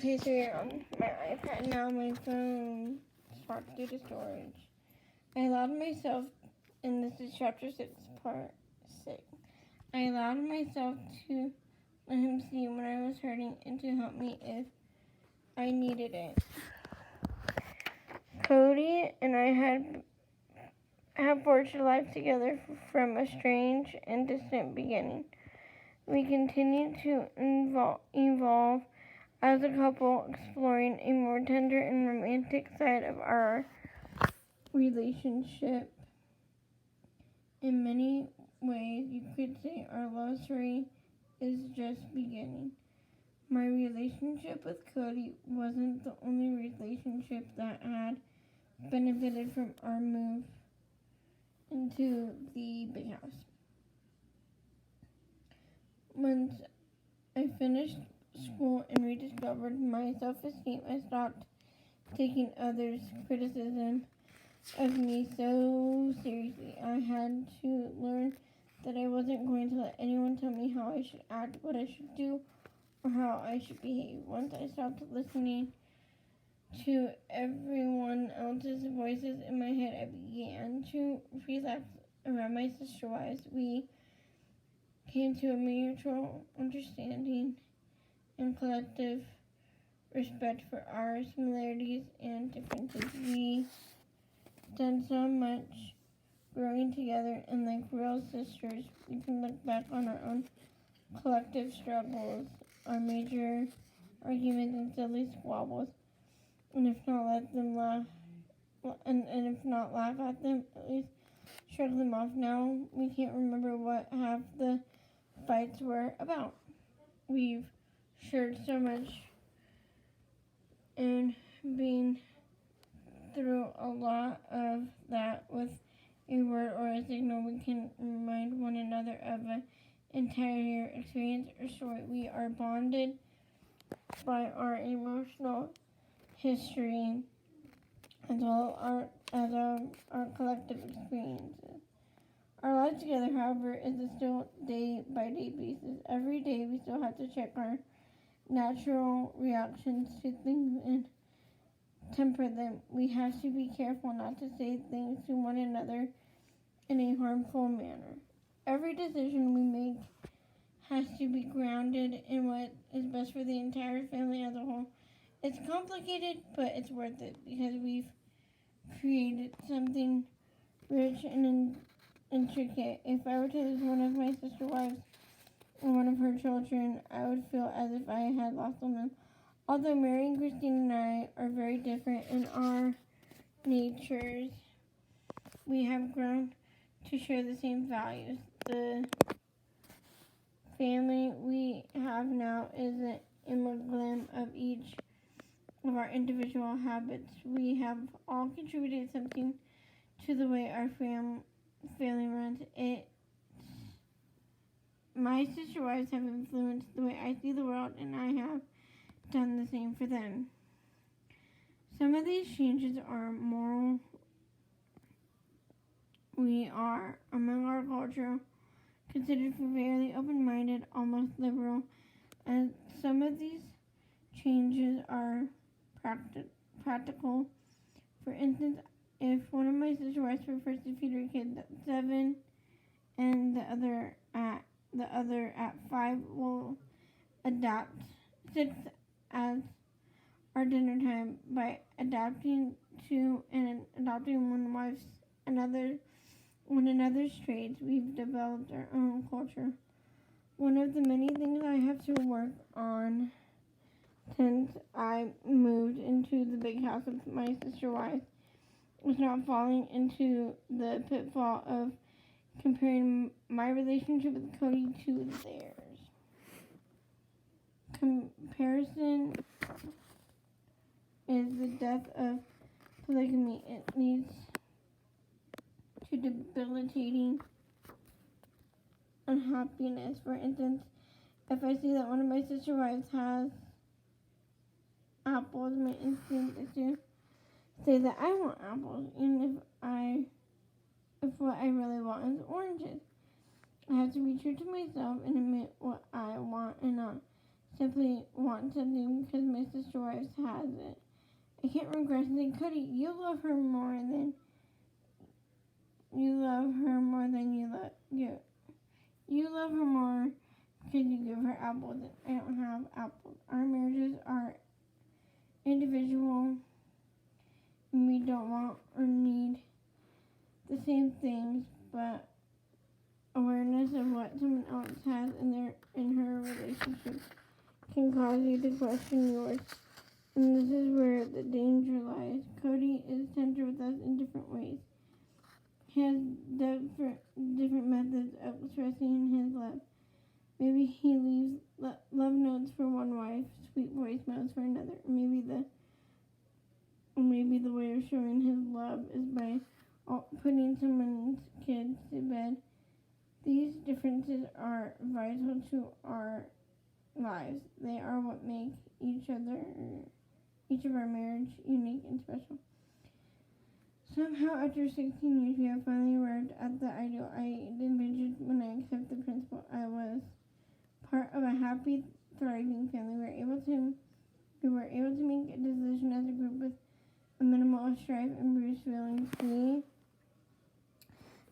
Okay, so you're on my iPad now. My phone swapped due to storage. I allowed myself, and this is chapter 6, part 6. I allowed myself to let him see when I was hurting and to help me if I needed it. Cody and I have forged a life together from a strange and distant beginning. We continue to evolve as a couple, exploring a more tender and romantic side of our relationship. In many ways, you could say our love story is just beginning. My relationship with Cody wasn't the only relationship that had benefited from our move into the big house. Once I finished school and rediscovered my self-esteem, I stopped taking others' criticism of me so seriously. I had to learn that I wasn't going to let anyone tell me how I should act, what I should do, or how I should behave. Once I stopped listening to everyone else's voices in my head, I began to relax around my sister wives. We came to a mutual understanding and collective respect for our similarities and differences. We done so much growing together, and like real sisters, we can look back on our own collective struggles, our major arguments and silly squabbles, and if not let them laugh, and if not laugh at them, at least shrug them off. Now we can't remember what half the fights were about. We've shared so much and been through a lot of that with a word or a signal. We can remind one another of an entire experience or story. We are bonded by our emotional history as well as our collective experiences. Our life together, however, is a still day-by-day basis. Every day we still have to check our natural reactions to things and temper them. We have to be careful not to say things to one another in a harmful manner. Every decision we make has to be grounded in what is best for the entire family as a whole. It's complicated, but it's worth it because we've created something rich and intricate. If I were to lose one of my sister wives or one of her children, I would feel as if I had lost them. Although Mary and Christine and I are very different in our natures, we have grown to share the same values. The family we have now is an amalgam of each of our individual habits. We have all contributed something to the way our family runs. My sister wives have influenced the way I see the world, and I have done the same for them. Some of these changes are moral. We are, among our culture, considered fairly open-minded, almost liberal, and some of these changes are practical. For instance, if one of my sister wives prefers to feed her kids at 7 and the other at 5, will adapt 6 as our dinner time by adapting to and adopting one another's traits. We've developed our own culture. One of the many things I have to work on since I moved into the big house with my sister wife was not falling into the pitfall of comparing my relationship with Cody to theirs. Comparison is the death of polygamy. It leads to debilitating unhappiness. For instance, if I see that one of my sister wives has apples, my instinct is to say that I want apples, even if what I really want is oranges. I have to be true to myself and admit what I want and not simply want something because my sister wife has it. I can't regret and say, Cody, you love her more than you love her more than you love you. You love her more because you give her apples and I don't have apples. Our marriages are individual and we don't want or need the same things, but awareness of what someone else has in her relationship can cause you to question yours. And this is where the danger lies. Cody is tender with us in different ways. He has different methods of expressing his love. Maybe he leaves love notes for one wife, sweet voicemails for another. Maybe the way of showing his love is by putting someone's kids to bed. These differences are vital to our lives. They are what make each of our marriage unique and special. Somehow, after 16 years, we have finally arrived at the ideal I envisioned when I accepted the principle. I was part of a happy, thriving family. We were able to make a decision as a group with a minimal of strife and bruised feelings. We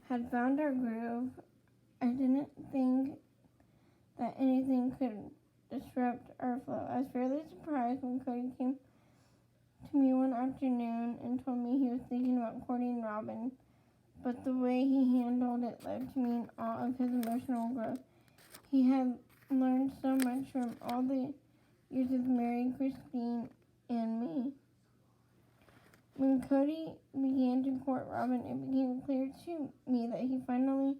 had found our groove. I didn't think that anything could disrupt our flow. I was fairly surprised when Cody came to me one afternoon and told me he was thinking about courting Robin, but the way he handled it left me in awe of his emotional growth. He had learned so much from all the years of marrying Christine and me. When Cody began to court Robin, it became clear to me that he finally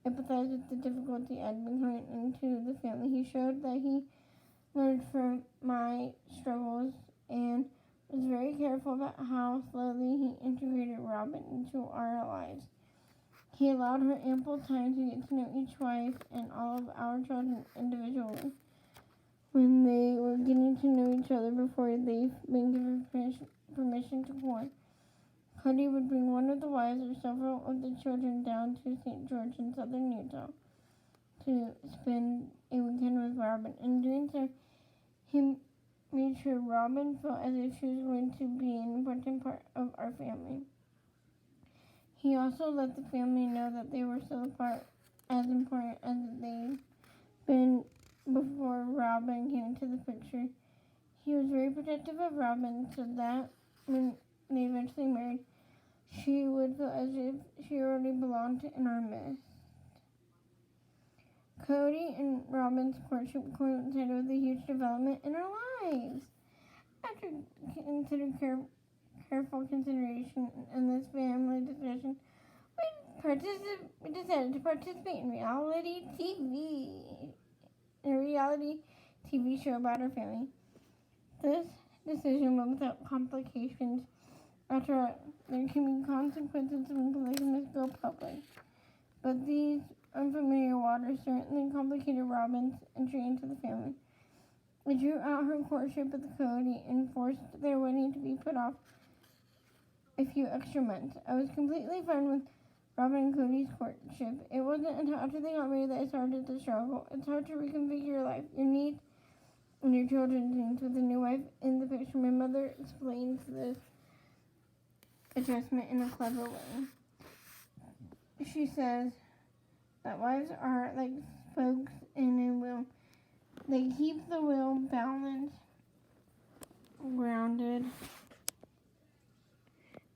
empathized with the difficulty I'd been coming into the family. He showed that he learned from my struggles and was very careful about how slowly he integrated Robin into our lives. He allowed her ample time to get to know each wife and all of our children individually. When they were getting to know each other before they've been given permission to court, Cody would bring one of the wives or several of the children down to St. George in southern Utah to spend a weekend with Robin. In doing so, he made sure Robin felt as if she was going to be an important part of our family. He also let the family know that they were still as important as they'd been before Robin came into the picture. He was very protective of Robin so that when they eventually married, she would feel as if she already belonged in our midst. Cody and Robin's courtship coincided with a huge development in our lives. After careful consideration in this family discussion, we decided to participate in a reality TV show about our family. This decision went without complications. After all, there can be consequences when polygamous go public. But these unfamiliar waters certainly complicated Robin's entry into the family. We drew out her courtship with Cody and forced their wedding to be put off a few extra months. I was completely fine with Robin and Cody's courtship. It wasn't until after they got married that I started to struggle. It's hard to reconfigure your life, your needs, and your children's needs with a new wife in the picture. My mother explains this adjustment in a clever way. She says that wives are like spokes in a wheel. They keep the wheel balanced, grounded,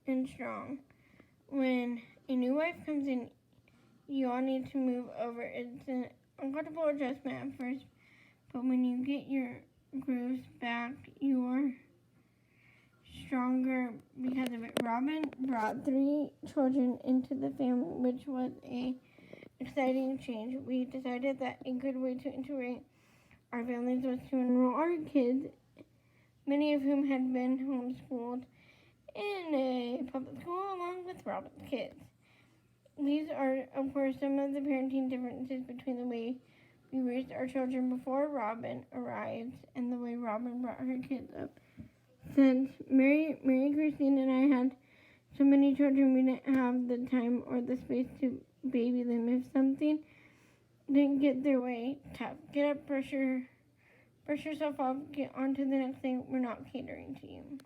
and strong. When a new wife comes in, you all need to move over. It's an uncomfortable adjustment at first, but when you get your grooves back, you're stronger because of it. Robin brought 3 children into the family, which was a exciting change. We decided that a good way to integrate our families was to enroll our kids, many of whom had been homeschooled, in a public school along with Robin's kids. These are, of course, some of the parenting differences between the way we raised our children before Robin arrived and the way Robin brought her kids up. Since Mary Christine and I had so many children, we didn't have the time or the space to baby them. If something didn't get their way, tough. Get up, brush Brush yourself off, get on to the next thing. We're not catering to you.